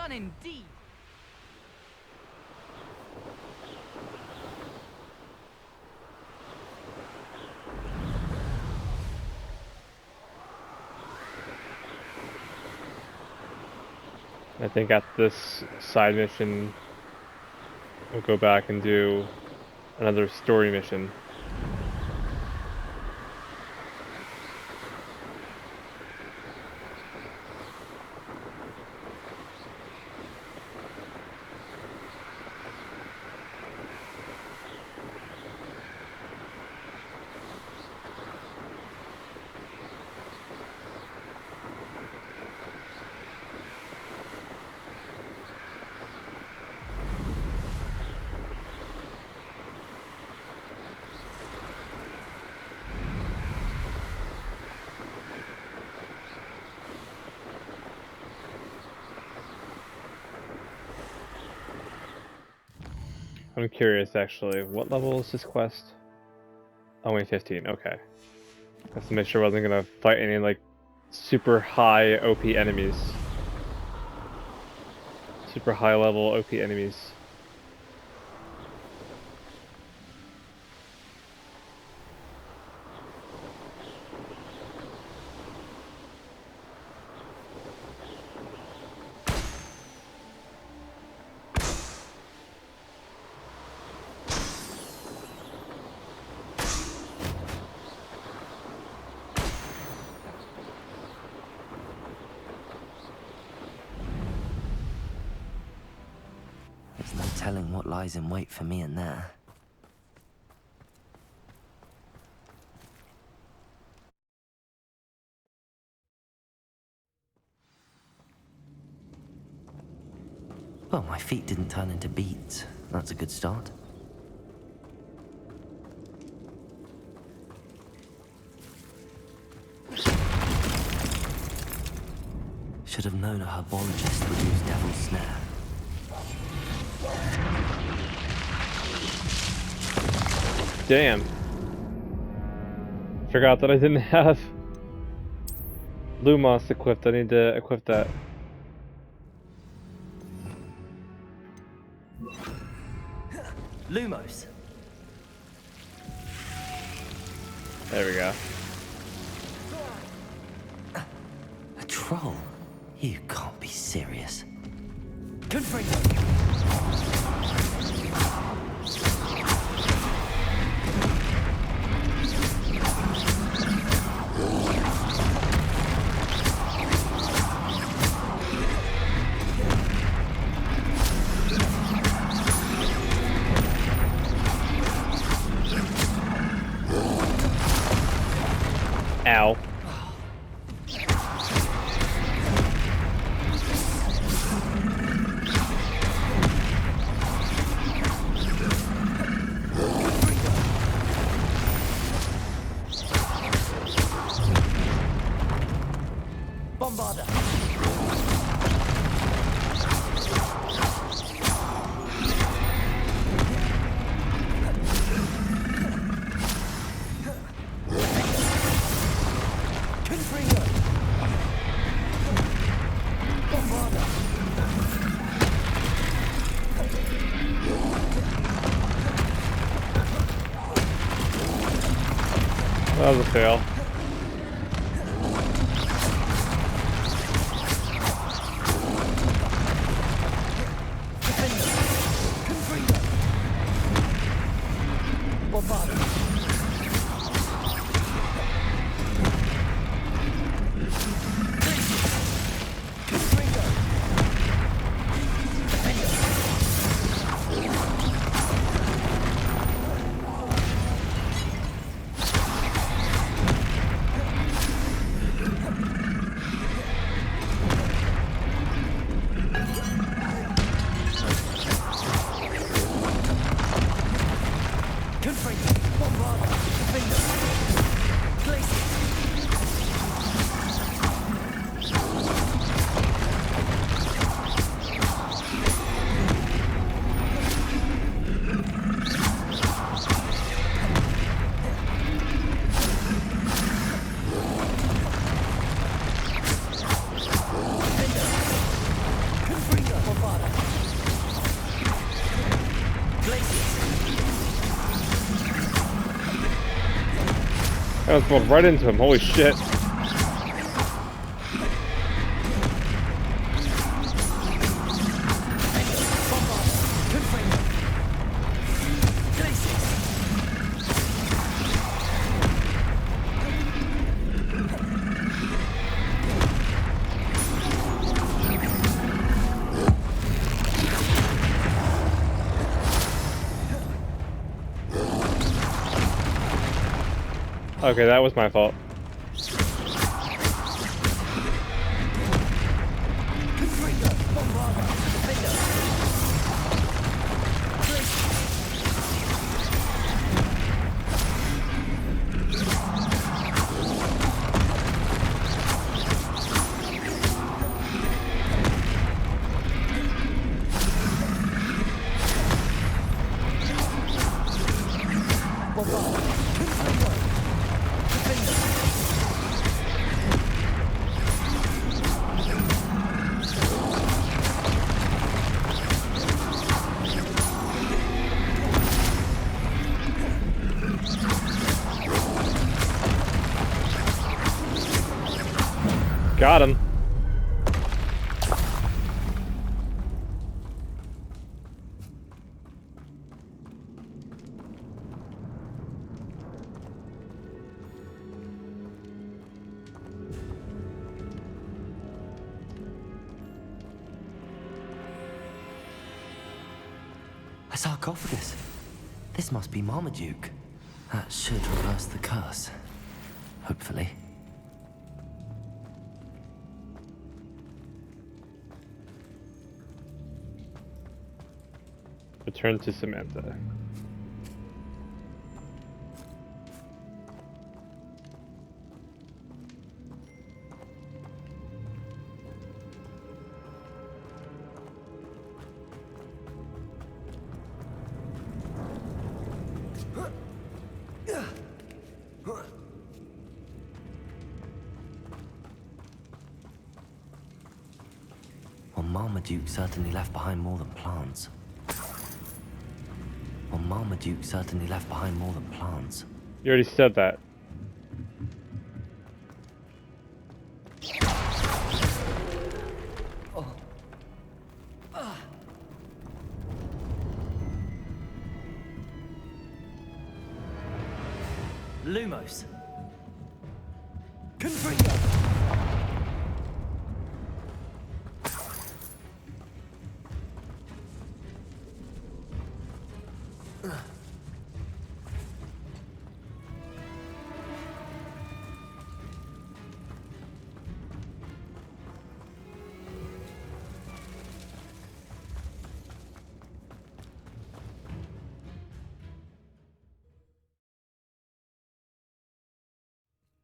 done indeed. I think at this side mission, we'll go back and do another story mission. I'm curious, actually, what level is this quest? Only 15, okay. Just to make sure I wasn't gonna fight any, like, super high OP enemies. Super high level OP enemies. There's no telling what lies in wait for me in there. Well, my feet didn't turn into beads. That's a good start. Should have known a herbologist would use Devil's Snare. Damn. Forgot that I didn't have Lumos equipped. I need to equip that. Lumos. There we go. A troll? You can't be serious. Ow. That was a fail. almost rolled right into him. Holy shit. Okay, that was my fault. Got him. A sarcophagus. This must be Marmaduke. That should reverse the curse. Hopefully. Return to Samantha. Well, Marmaduke certainly left behind more than plants. Well, Marmaduke certainly left behind more than plants. You already said that. Lumos. Confringo!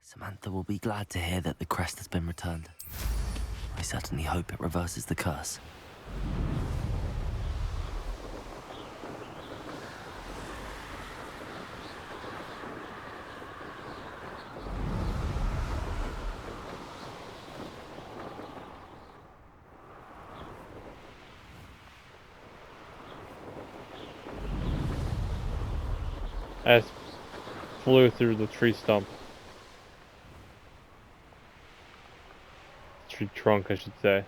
Samantha will be glad to hear that the crest has been returned. I certainly hope it reverses the curse. I just flew through the tree stump. Tree trunk, I should say.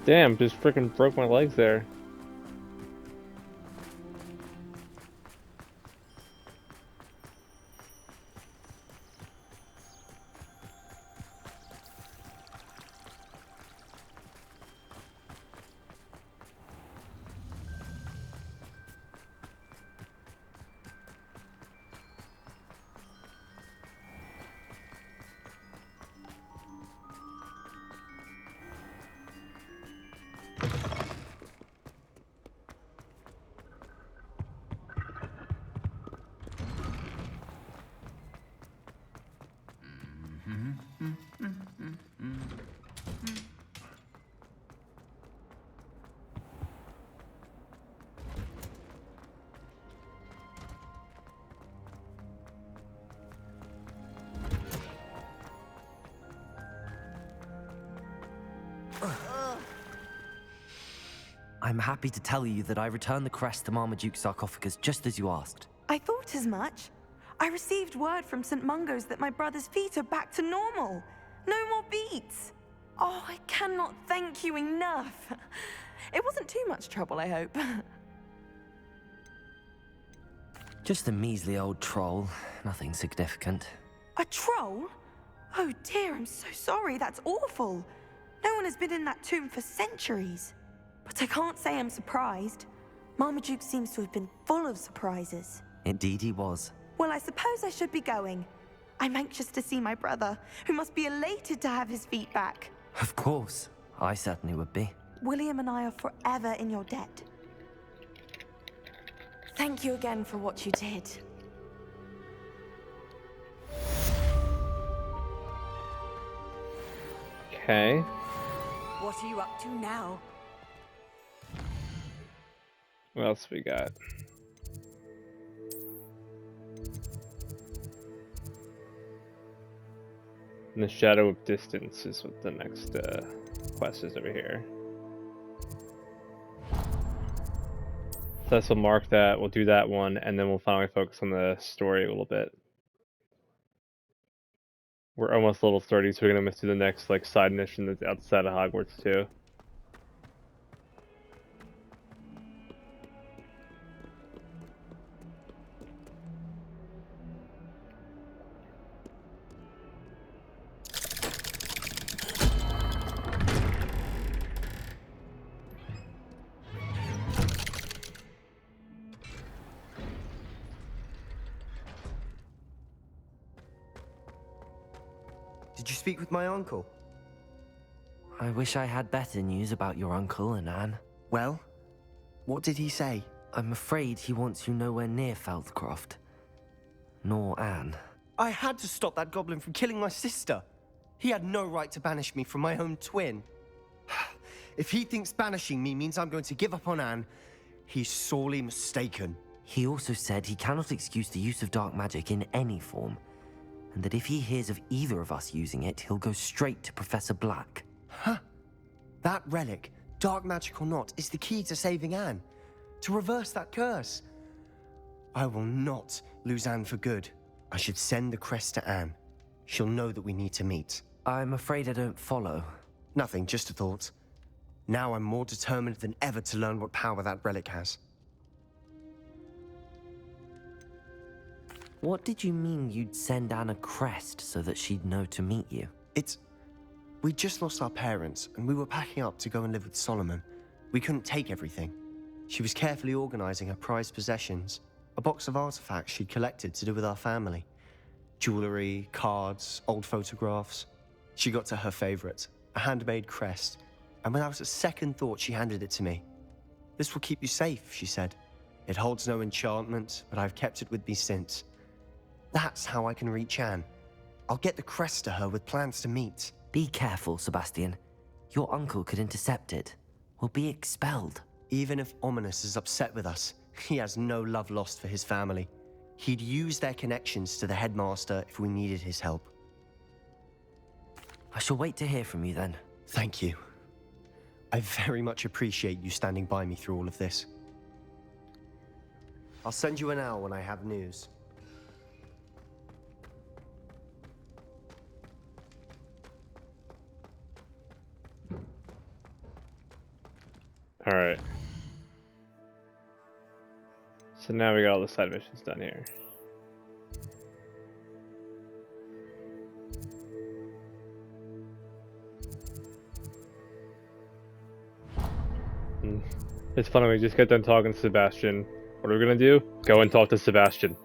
Damn, just freaking broke my legs there. I'm happy to tell you that I returned the crest to Marmaduke's sarcophagus just as you asked. I thought as much. I received word from St. Mungo's that my brother's feet are back to normal. No more beats. Oh, I cannot thank you enough. It wasn't too much trouble, I hope. Just a measly old troll, nothing significant. A troll? Oh dear, I'm so sorry. That's awful. No one has been in that tomb for centuries. But I can't say I'm surprised. Marmaduke seems to have been full of surprises. Indeed he was. Well, I suppose I should be going. I'm anxious to see my brother, who must be elated to have his feet back. Of course, I certainly would be. William and I are forever in your debt. Thank you again for what you did. Okay. What are you up to now? What else we got? In the Shadow of Distance is what the next quest is over here. So this will mark that. We'll do that one, and then we'll finally focus on the story a little bit. We're almost level 30, so we're gonna miss do the next like side mission that's outside of Hogwarts too. Did you speak with my uncle? I wish I had better news about your uncle and Anne. Well, what did he say? I'm afraid he wants you nowhere near Feldcroft. Nor Anne. I had to stop that goblin from killing my sister. He had no right to banish me from my own twin. If he thinks banishing me means I'm going to give up on Anne, he's sorely mistaken. He also said he cannot excuse the use of dark magic in any form, and that if he hears of either of us using it, he'll go straight to Professor Black. Huh? That relic, dark magic or not, is the key to saving Anne. To reverse that curse. I will not lose Anne for good. I should send the crest to Anne. She'll know that we need to meet. I'm afraid I don't follow. Nothing, just a thought. Now I'm more determined than ever to learn what power that relic has. What did you mean you'd send Anne a crest so that she'd know to meet you? We just lost our parents, and we were packing up to go and live with Solomon. We couldn't take everything. She was carefully organizing her prized possessions, a box of artifacts she'd collected to do with our family. Jewelry, cards, old photographs. She got to her favorite, a handmade crest, and without a second thought, she handed it to me. This will keep you safe, she said. It holds no enchantment, but I've kept it with me since. That's how I can reach Anne. I'll get the crest to her with plans to meet. Be careful, Sebastian. Your uncle could intercept it. We'll be expelled. Even if Ominous is upset with us, he has no love lost for his family. He'd use their connections to the headmaster if we needed his help. I shall wait to hear from you then. Thank you. I very much appreciate you standing by me through all of this. I'll send you an owl when I have news. Alright. So now we got all the side missions done here. It's funny, we just got done talking to Sebastian. What are we gonna do? Go and talk to Sebastian.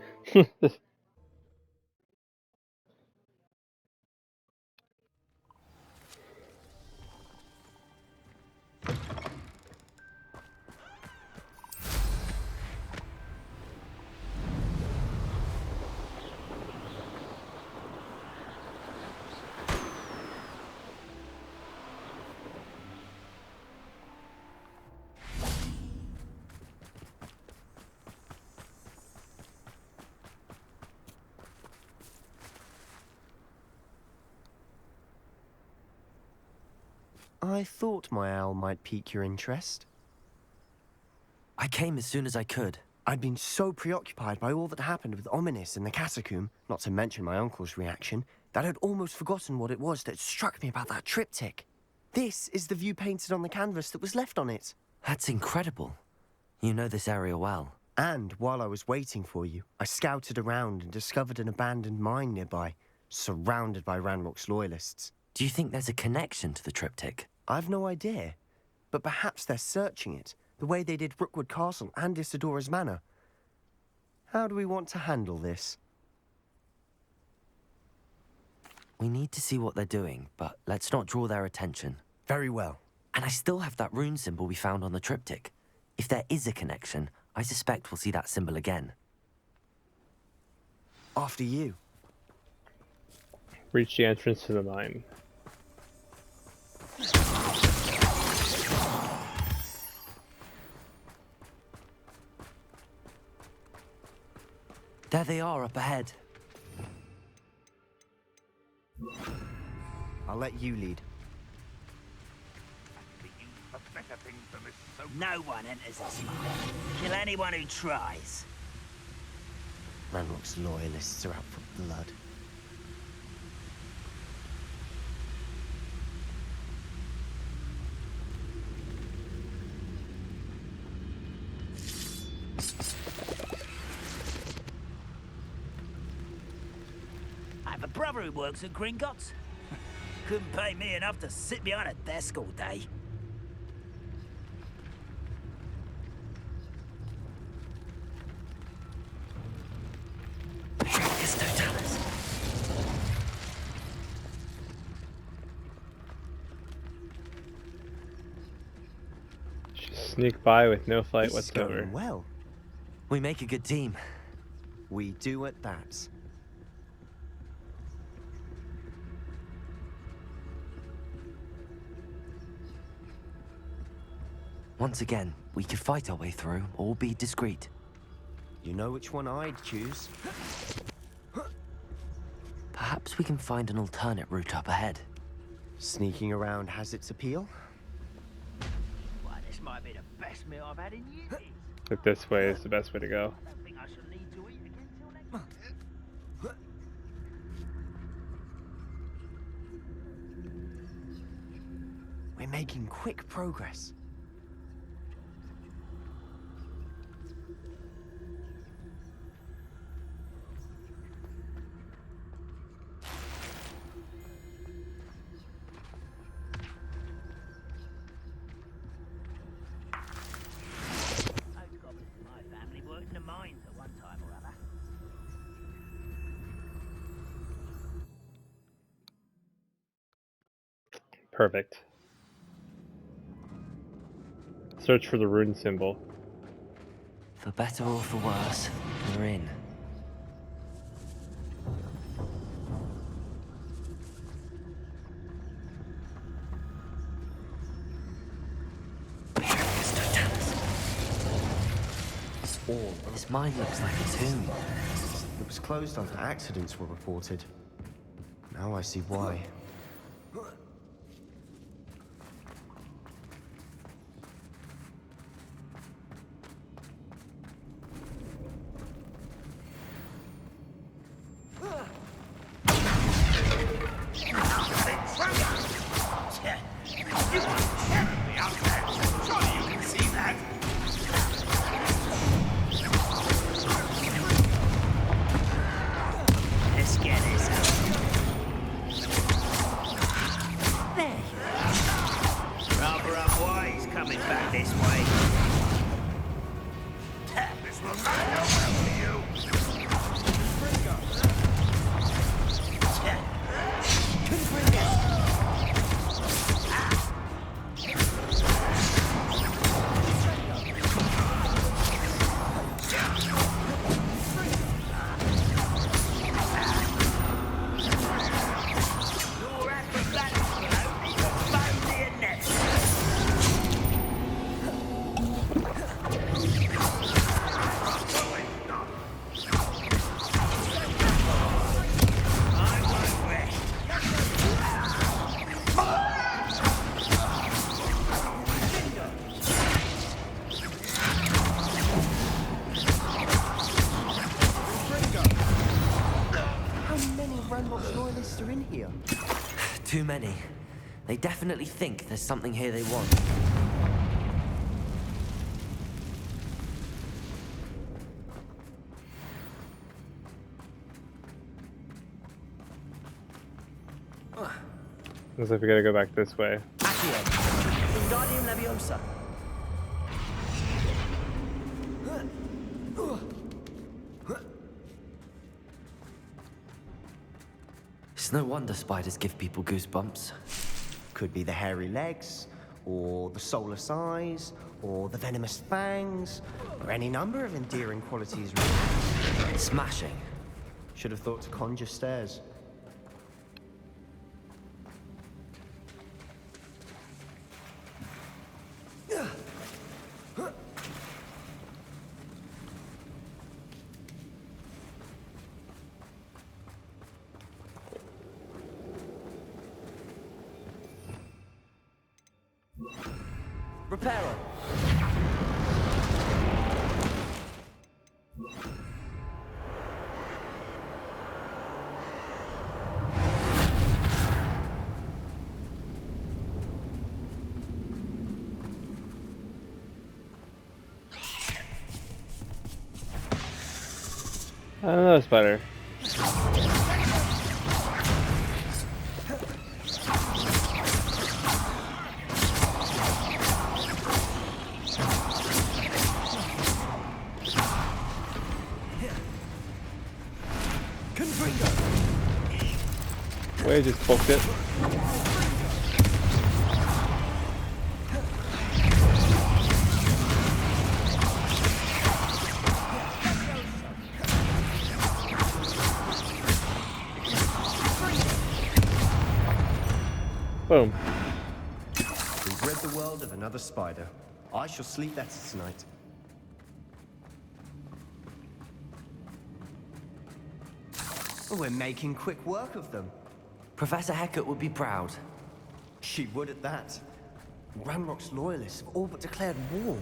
I thought my owl might pique your interest. I came as soon as I could. I'd been so preoccupied by all that happened with Ominis in the catacomb, not to mention my uncle's reaction, that I'd almost forgotten what it was that struck me about that triptych. This is the view painted on the canvas that was left on it. That's incredible. You know this area well. And while I was waiting for you, I scouted around and discovered an abandoned mine nearby, surrounded by Ranrock's loyalists. Do you think there's a connection to the triptych? I've no idea, but perhaps they're searching it, the way they did Rookwood Castle and Isidora's Manor. How do we want to handle this? We need to see what they're doing, but let's not draw their attention. Very well. And I still have that rune symbol we found on the triptych. If there is a connection, I suspect we'll see that symbol again. After you. Reach the entrance to the mine. There they are up ahead. I'll let you lead. No one enters this mine. Kill anyone who tries. Ranrock's loyalists are out for blood. I have a brother who works at Gringotts. Couldn't pay me enough to sit behind a desk all day. Just sneak by with no fight This is whatsoever. going well. We make a good team. We do at that. Once again, we could fight our way through or be discreet. You know which one I'd choose. Perhaps we can find an alternate route up ahead. Sneaking around has its appeal. Why, this might be the best meal I've had in years. Like this way is the best way to go. I don't think I shall need to eat again till next month. We're making quick progress. Most goblins in my family worked in the mines at one time or other. Perfect. Search for the rune symbol. For better or for worse, we're in. This mine looks like a tomb. It was closed after accidents were reported. Now I see why. this way. This will not go well for you. Are in here? Too many. They definitely think there's something here they want. Looks like we gotta go back this way. Accio. Wingardium Leviosa. It's no wonder spiders give people goosebumps. Could be the hairy legs, or the soulless eyes, or the venomous fangs, or any number of endearing qualities. Really. Smashing. Should have thought to conjure stairs. Reparo. I don't know, spider. Wait, just poked it. Boom. We've rid the world of another spider. I shall sleep better tonight. We're making quick work of them. Professor Hecat would be proud. She would at that. Ranrock's loyalists have all but declared war.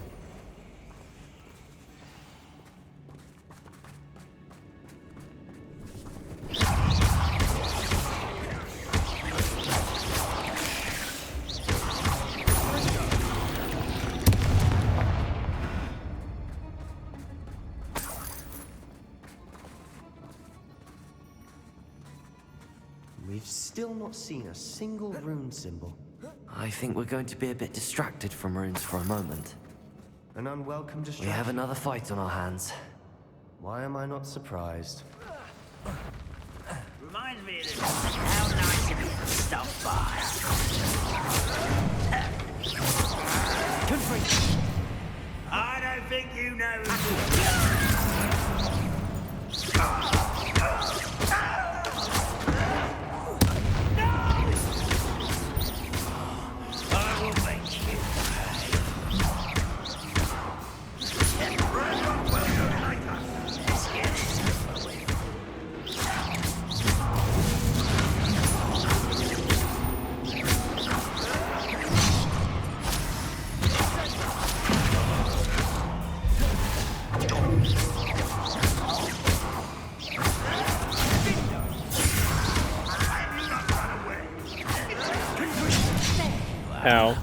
We've still not seen a single rune symbol. I think we're going to be a bit distracted from runes for a moment. An unwelcome We distraction. have another fight on our hands. Why am I not surprised? Reminds me of this. How nice of you to stop by. I don't think you know. I will make you Let's get this over with. Ow.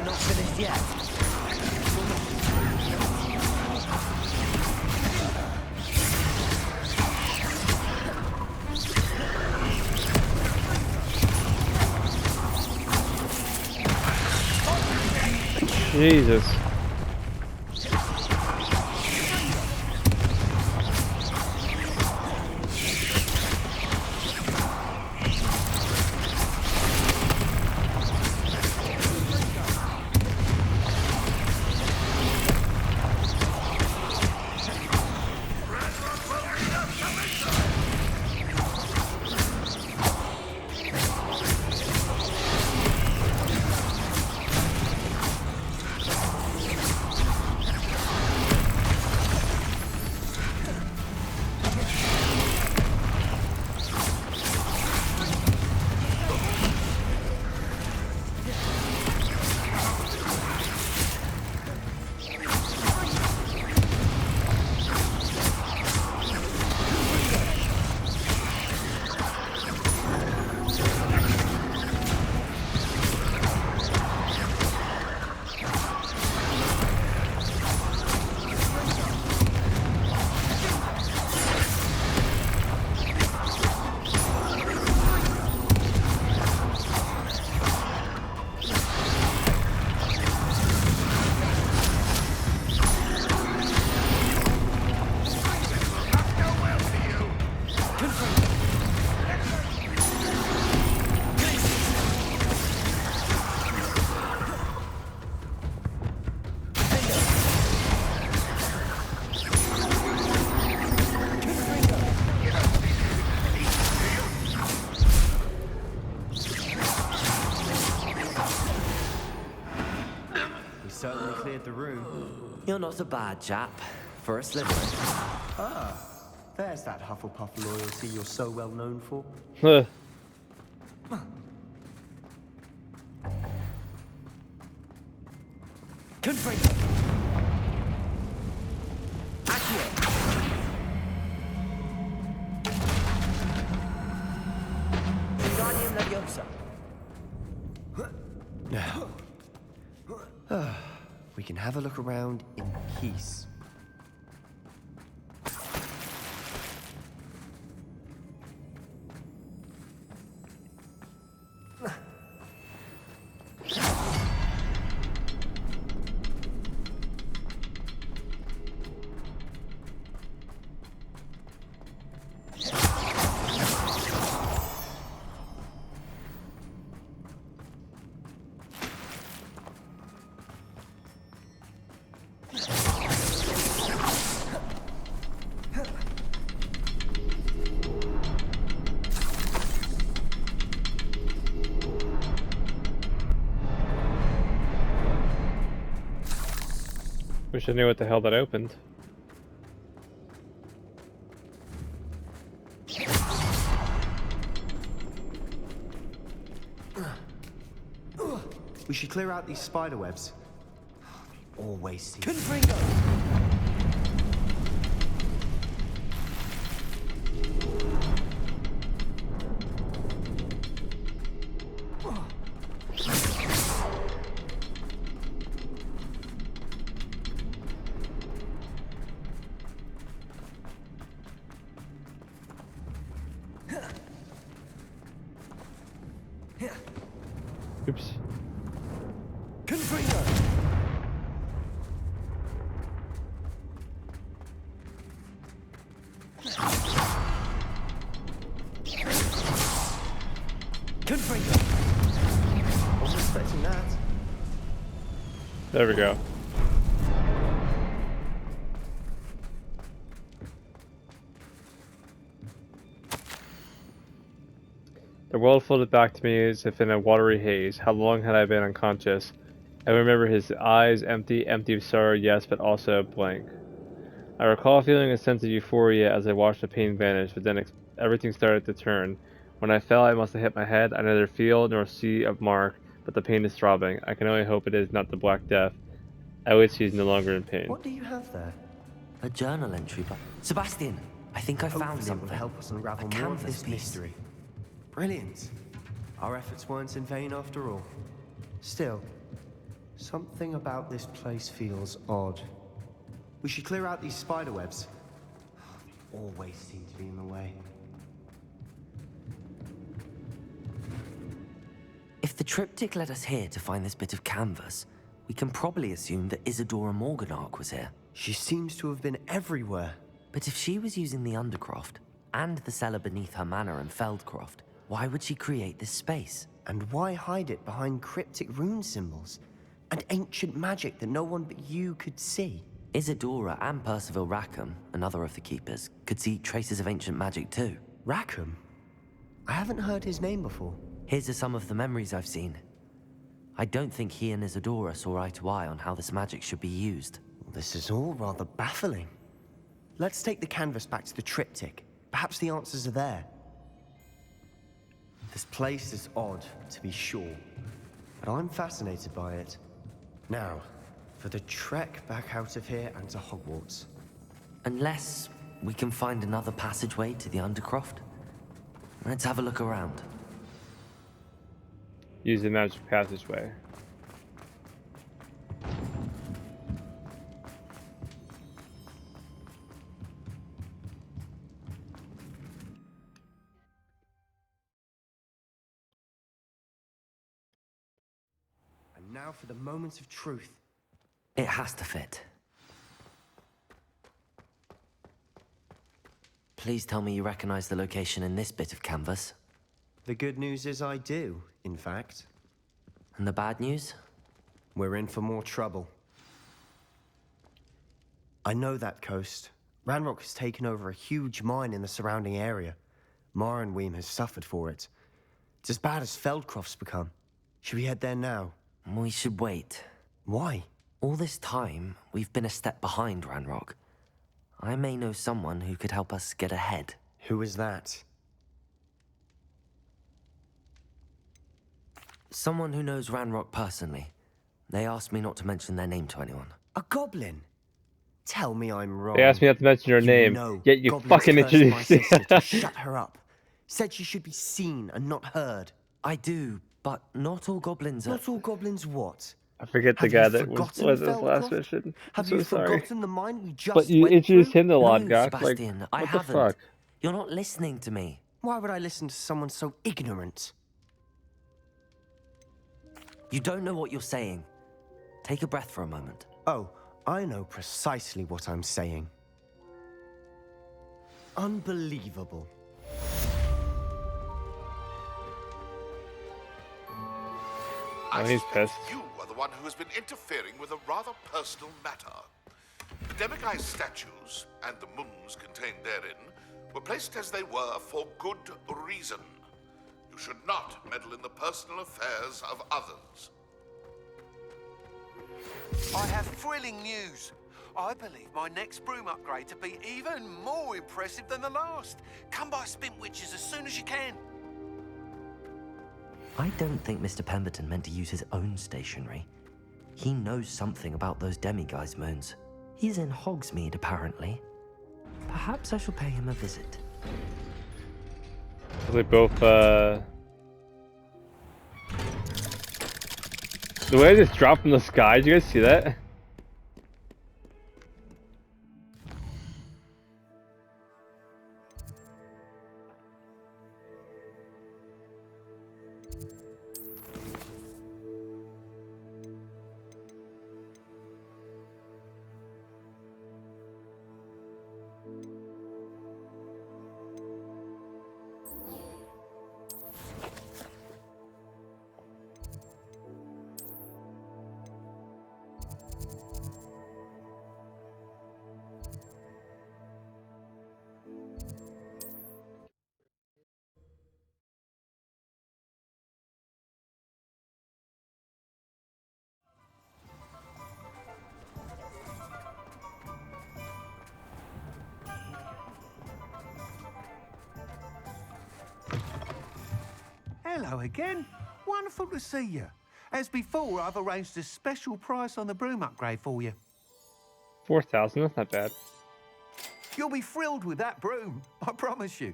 not finished yet. Jesus. Certainly cleared the room. You're not a bad chap for a Slytherin. Ah, there's that Hufflepuff loyalty you're so well known for. Huh. Confringo! Accio! Wingardium Leviosa! Now, we can have a look around in peace. Wish I knew what the hell that opened. We should clear out these spider webs. They always seem... Confringo! Oops. Confringo! Confringo! Wasn't expecting that. There we go. The world floated back to me as if in a watery haze. How long had I been unconscious? I remember his eyes empty of sorrow, yes, but also blank. I recall feeling a sense of euphoria as I watched the pain vanish, but then everything started to turn. When I fell, I must have hit my head. I neither feel nor see a mark, but the pain is throbbing. I can only hope it is not the Black Death. At least he's no longer in pain. What do you have there? A journal entry, but... Sebastian, I think I found Hopefully it something. will help us unravel A more of canvas this piece. mystery. Brilliant. Our efforts weren't in vain after all. Still, Something about this place feels odd. We should clear out these spider webs. They always seem to be in the way. If the triptych led us here to find this bit of canvas, we can probably assume that Isadora Morganach was here. She seems to have been everywhere. But if she was using the Undercroft, and the cellar beneath her manor in Feldcroft, why would she create this space? And why hide it behind cryptic rune symbols? And ancient magic that no one but you could see? Isadora and Percival Rackham, another of the Keepers, could see traces of ancient magic too. Rackham? I haven't heard his name before. Here's some of the memories I've seen. I don't think he and Isadora saw eye to eye on how this magic should be used. This is all rather baffling. Let's take the canvas back to the triptych. Perhaps the answers are there. This place is odd, to be sure, but I'm fascinated by it. Now, for the trek back out of here and to Hogwarts. Unless we can find another passageway to the Undercroft. Let's have a look around. Use the magic passageway. And now for the moment of truth. It has to fit. Please tell me you recognize the location in this bit of canvas. The good news is I do, in fact. And the bad news? We're in for more trouble. I know that coast. Ranrock has taken over a huge mine in the surrounding area. Marrenweem has suffered for it. It's as bad as Feldcroft's become. Should we head there now? We should wait. Why? All this time, we've been a step behind Ranrock. I may know someone who could help us get ahead. Who is that? Someone who knows Ranrock personally. They asked me not to mention their name to anyone. A goblin? Tell me I'm wrong. They asked me not to mention your name, know yet you goblins fucking cursed my introduced sister to it. shut her up. Said she should be seen and not heard. I do, but not all goblins are... Not all goblins what? I forget the Have guy you that was forgotten his last Feldcroft? mission. I'm Have so you sorry. forgotten the mine we just But you went introduced through? him to Lord No, Gok. Like, Sebastian, what I the haven't. fuck? You're not listening to me. Why would I listen to someone so ignorant? You don't know what you're saying. Take a breath for a moment. Oh, I know precisely what I'm saying. Unbelievable. Oh, he's pissed. You are the one who has been interfering with a rather personal matter. The Demiguy's statues, and the moons contained therein, were placed as they were for good reason. You should not meddle in the personal affairs of others. I have thrilling news. I believe my next broom upgrade to be even more impressive than the last. Come by Spintwitches as soon as you can. I don't think Mr. Pemberton meant to use his own stationery. He knows something about those demiguise moons. He's in Hogsmeade, apparently. Perhaps I shall pay him a visit. They both, The way they just dropped from the sky, did you guys see that? Hello again. Wonderful to see you. As before, I've arranged a special price on the broom upgrade for you. 4,000, that's not bad. You'll be thrilled with that broom, I promise you.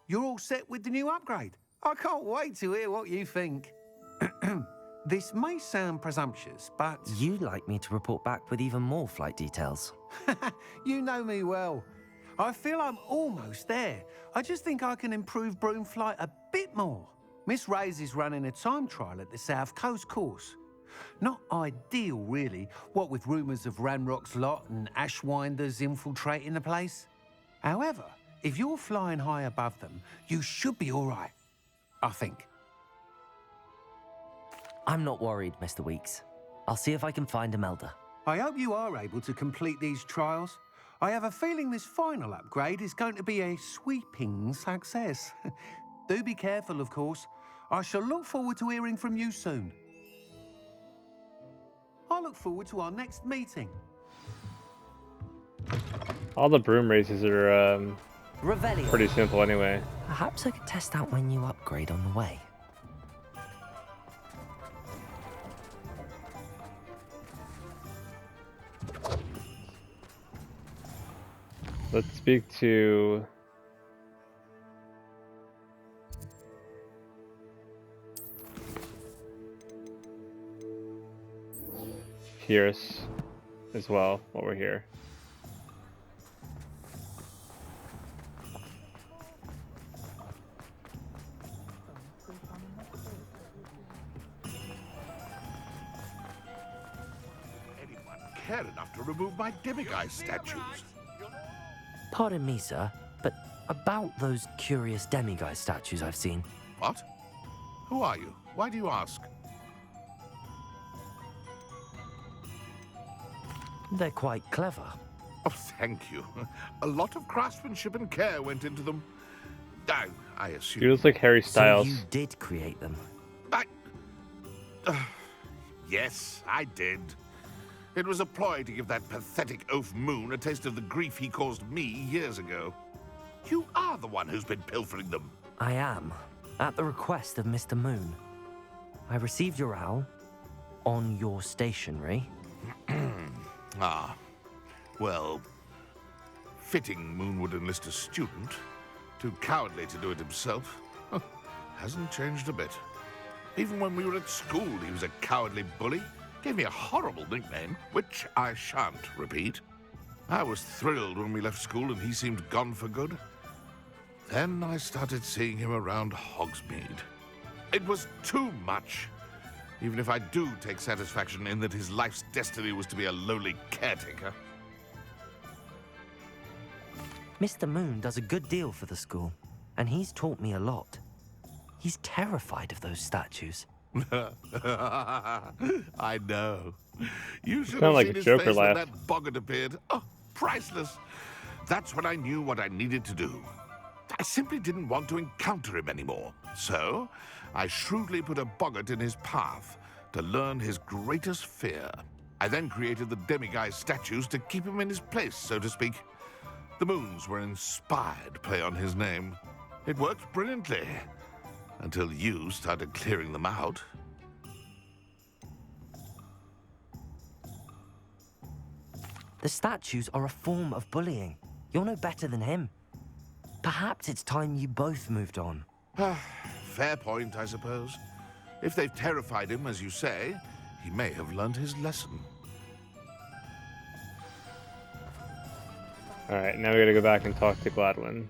You're all set with the new upgrade. I can't wait to hear what you think. This may sound presumptuous, but You'd like me to report back with even more flight details. you know me well. I feel I'm almost there. I just think I can improve broom flight a bit more. Miss Ray's is running a time trial at the South Coast course. Not ideal, really, what with rumours of Ranrock's lot and Ashwinders infiltrating the place. However, if you're flying high above them, you should be all right, I think. I'm not worried, Mr. Weeks. I'll see if I can find Imelda. I hope you are able to complete these trials. I have a feeling this final upgrade is going to be a sweeping success. Do be careful, of course. I shall look forward to hearing from you soon. I look forward to our next meeting. All the broom races are Revelio. pretty simple anyway. Perhaps I could test out my new upgrade on the way. Let's speak to Pierce as well while we're here. Anyone care enough to remove my demiguise statues? Pardon me, sir, but about those curious demiguise statues I've seen. What? Who are you? Why do you ask? They're quite clever. Oh, thank you. A lot of craftsmanship and care went into them. I assume. You look like Harry Styles. So you did create them. Yes, I did. It was a ploy to give that pathetic oaf Moon a taste of the grief he caused me years ago. You are the one who's been pilfering them. I am, at the request of Mr. Moon. I received your owl on your stationery. Ah, well, fitting Moon would enlist a student. Too cowardly to do it himself. Hasn't changed a bit. Even when we were at school, he was a cowardly bully. Gave me a horrible nickname, which I shan't repeat. I was thrilled when we left school and he seemed gone for good. Then I started seeing him around Hogsmeade. It was too much. Even if I do take satisfaction in that his life's destiny was to be a lowly caretaker. Mr. Moon does a good deal for the school, and he's taught me a lot. He's terrified of those statues. I know. You should Sound have like seen a his Joker face when laugh. that boggart appeared. Oh, priceless. That's when I knew what I needed to do. I simply didn't want to encounter him anymore. So, I shrewdly put a boggart in his path to learn his greatest fear. I then created the demiguise statues to keep him in his place, so to speak. The moons were an inspired play on his name. It worked brilliantly. Until you started clearing them out. The statues are a form of bullying. You're no better than him. Perhaps it's time you both moved on. Fair point, I suppose. If they've terrified him, as you say, he may have learned his lesson. Alright, now we gotta go back and talk to Gladwin.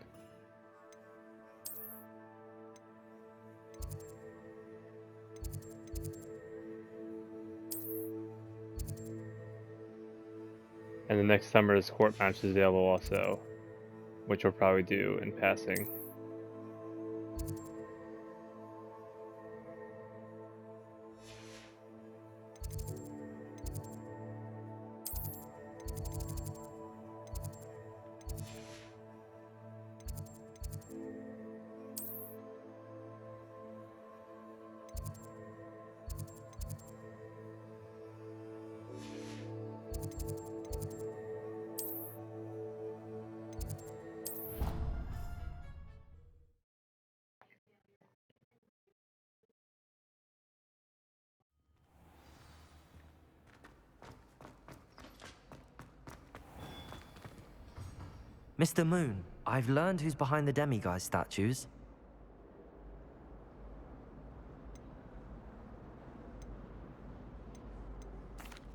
And the next summer's court match is available also, which we'll probably do in passing. Mr. Moon, I've learned who's behind the demiguise statues.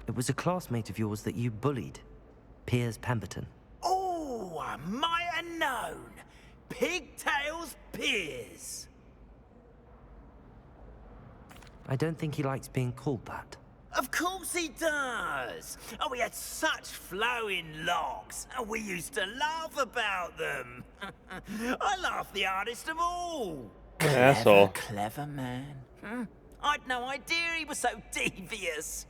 It was a classmate of yours that you bullied, Piers Pemberton. Oh, I might have known. Pigtails Piers. I don't think he likes being called that. Of course he does. Oh, we had such flowing locks, and we used to laugh about them. I laughed the hardest of all. Asshole. Clever man. I'd no idea he was so devious.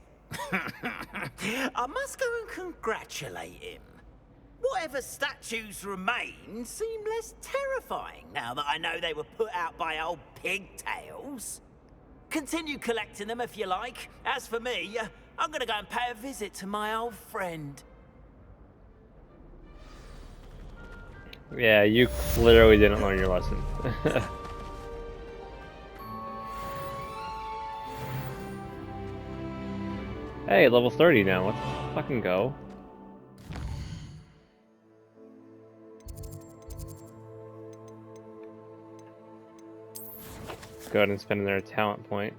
I must go and congratulate him. Whatever statues remain seem less terrifying now that I know they were put out by old pigtails. Continue collecting them if you like. As for me, I'm gonna go and pay a visit to my old friend. Yeah, you clearly didn't learn your lesson. Hey, level 30 now. Let's fucking go. Go ahead and spend another talent point.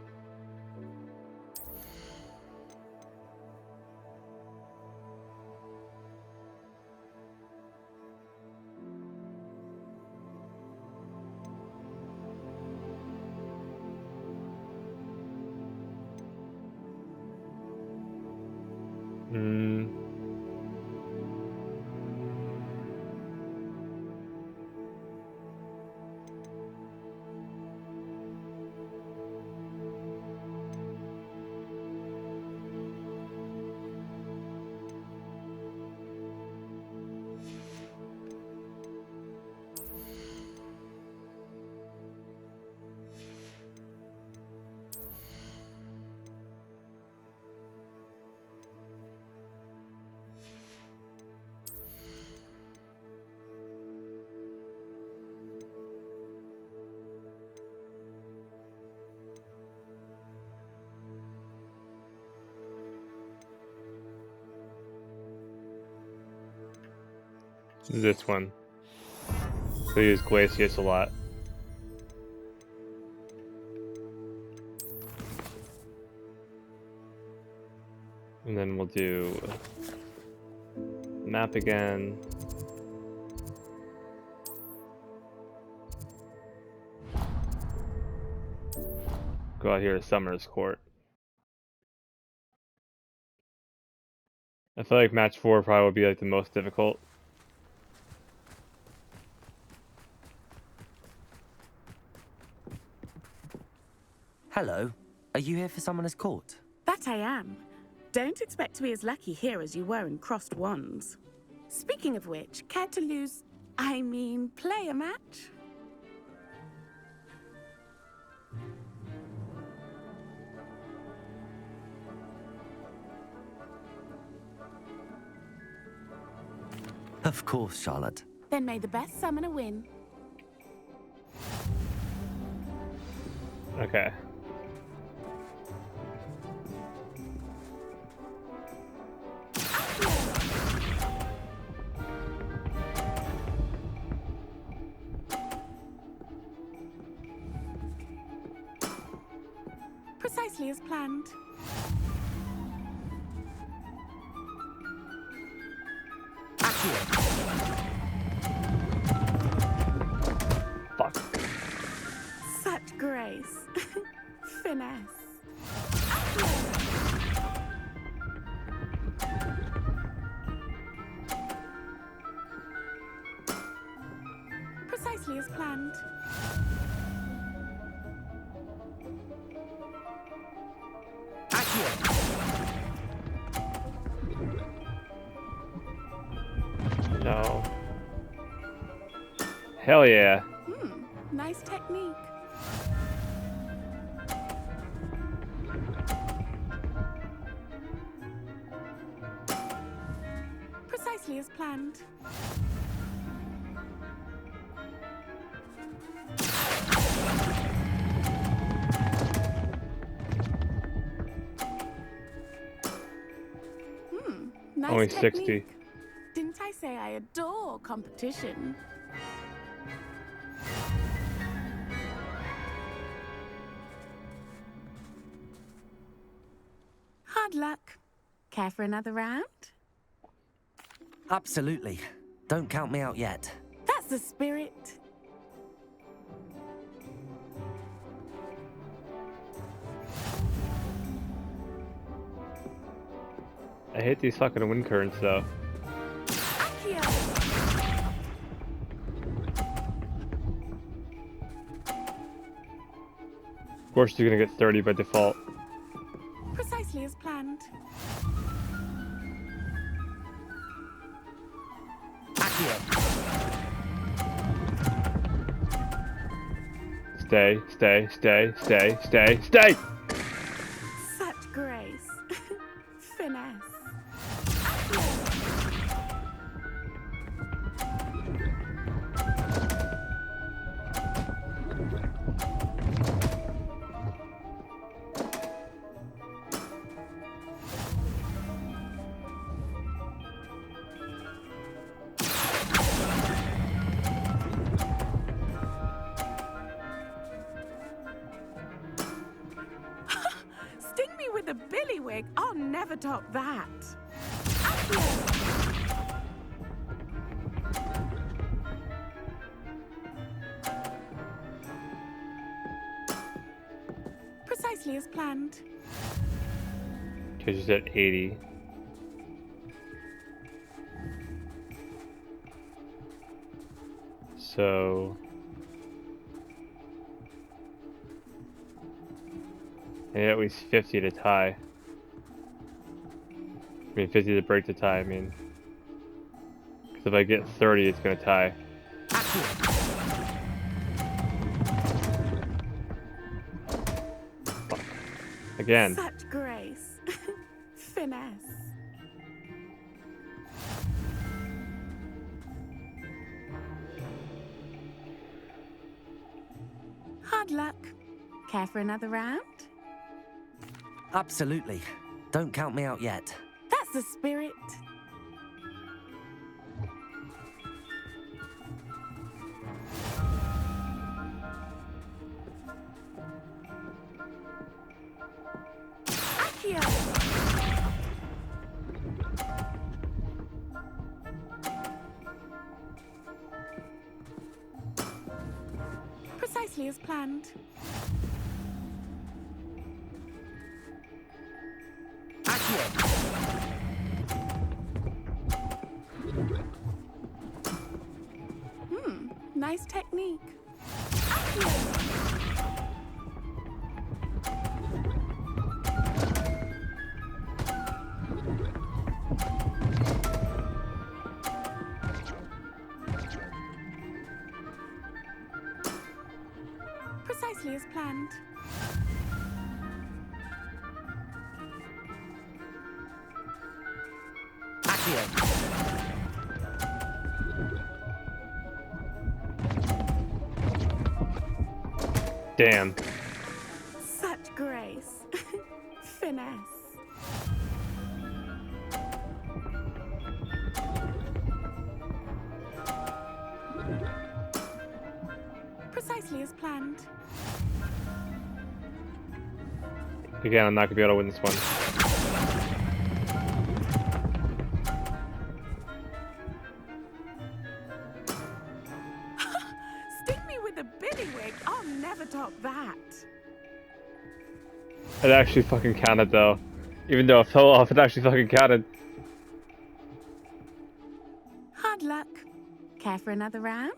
This one. So use Glacius a lot. And then we'll do map again. Go out here to Summer's Court. I feel like match 4 probably would be like the most difficult. Hello. Are you here for Summoner's Court? That I am. Don't expect to be as lucky here as you were in Crossed Wands. Speaking of which, care to play a match? Of course, Charlotte. Then may the best summoner win. Okay. Precisely as planned. Fuck. Such grace. Finesse. Precisely as planned. No. Hell yeah. Nice technique. Precisely as planned. Nice Only technique. 60. Didn't I say I adore competition? Hard luck. Care for another round? Absolutely. Don't count me out yet. That's the spirit. I hate these fucking wind currents though. Accio! Of course you're gonna get 30 by default. Precisely as planned. Stay, stay, stay, stay, stay, stay! Such grace. Finesse. Sting me with a billywig. I'll never top that. Precisely as planned. Because she's at 80. So... I need at least 50 to tie. I mean, 50 to break the tie, I mean. Because if I get 30, it's going to tie. Fuck. Again. Such grace. Finesse. Hard luck. Care for another round? Absolutely. Don't count me out yet. That's the spirit. Accio! Precisely as planned. Nice technique. Precisely as planned. Damn. Such grace. Finesse. Precisely as planned. Again, I'm not gonna be able to win this one. Sting me with a billywig. I'll never top that. It actually fucking counted though. Even though it fell off, it actually fucking counted. Hard luck. Care for another round?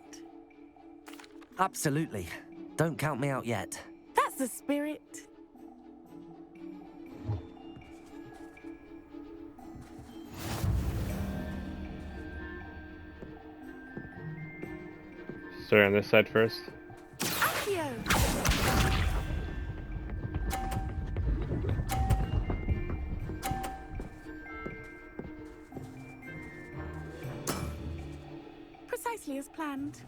Absolutely. Don't count me out yet. That's the spirit. Sorry, on this side first. Accio! Precisely as planned.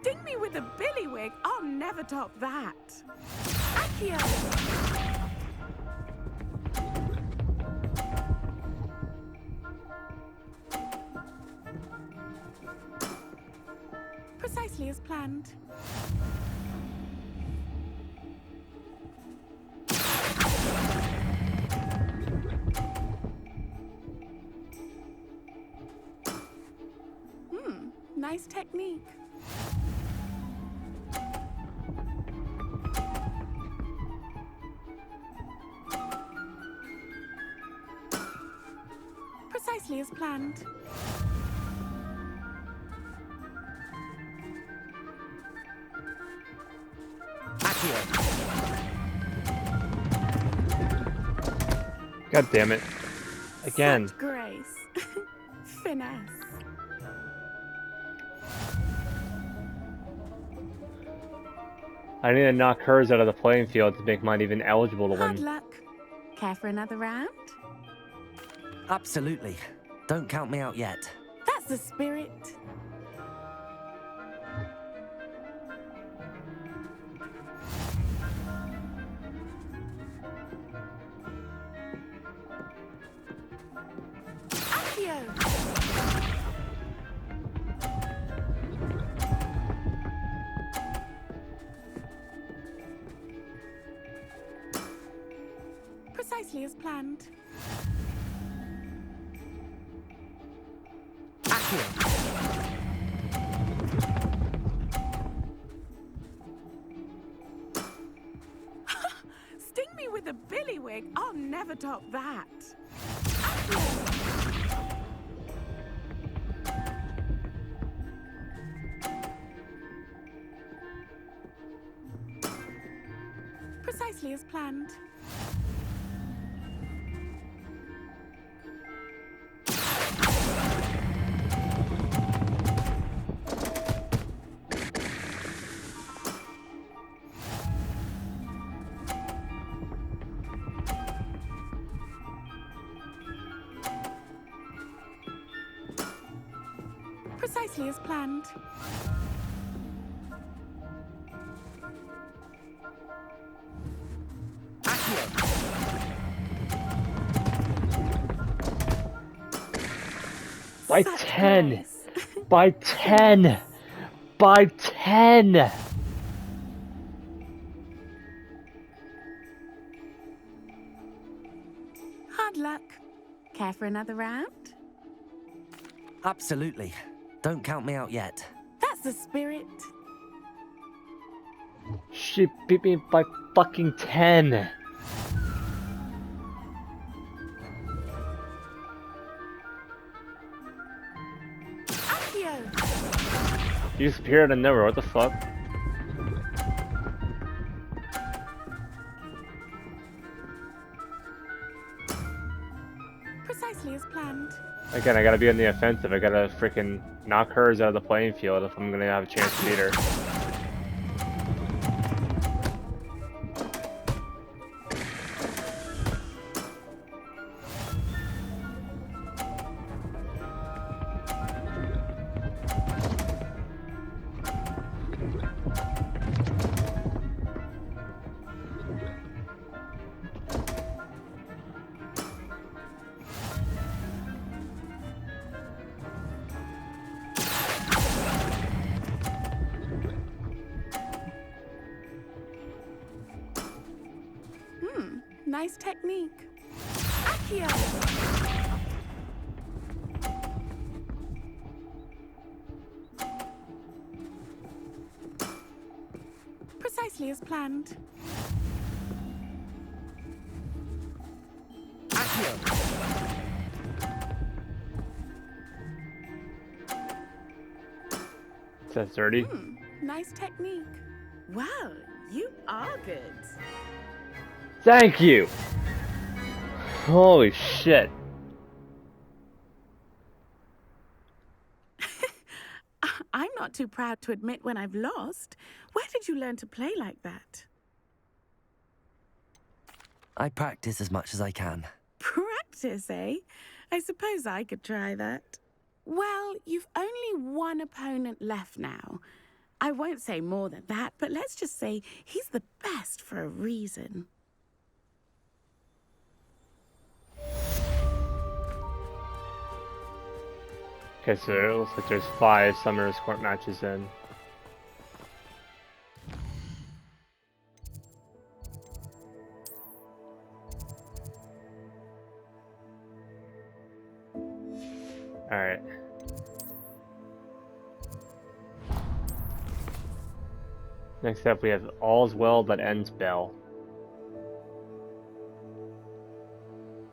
Sting me with a billywig. I'll never top that. Accio! Precisely as planned. Nice technique. Precisely as planned. God damn it. Again. Such grace. Finesse. I need to knock hers out of the playing field to make mine even eligible to Hard win. luck. Care for another round? Absolutely. Don't count me out yet. That's the spirit. Accio. Precisely as planned. Sting me with a billywig. I'll never top that. Precisely as planned. Precisely as planned. By Such 10! grace. By 10! By 10! Hard luck. Care for another round? Absolutely. Don't count me out yet. That's the spirit. She beat me by fucking 10! Accio. You disappeared out of nowhere, what the fuck? Precisely as planned. Again, I gotta be on the offensive. I gotta freaking knock hers out of the playing field if I'm gonna have a chance to beat her. Nice technique. Accio. Precisely as planned. That's dirty. Nice technique. Wow, you are good. Thank you! Holy shit. I'm not too proud to admit when I've lost. Where did you learn to play like that? I practice as much as I can. Practice, eh? I suppose I could try that. Well, you've only one opponent left now. I won't say more than that, but let's just say he's the best for a reason. Okay, so it looks like there's 5 Summoners Court matches in. Alright. Next up, we have All's Well That Ends Bell.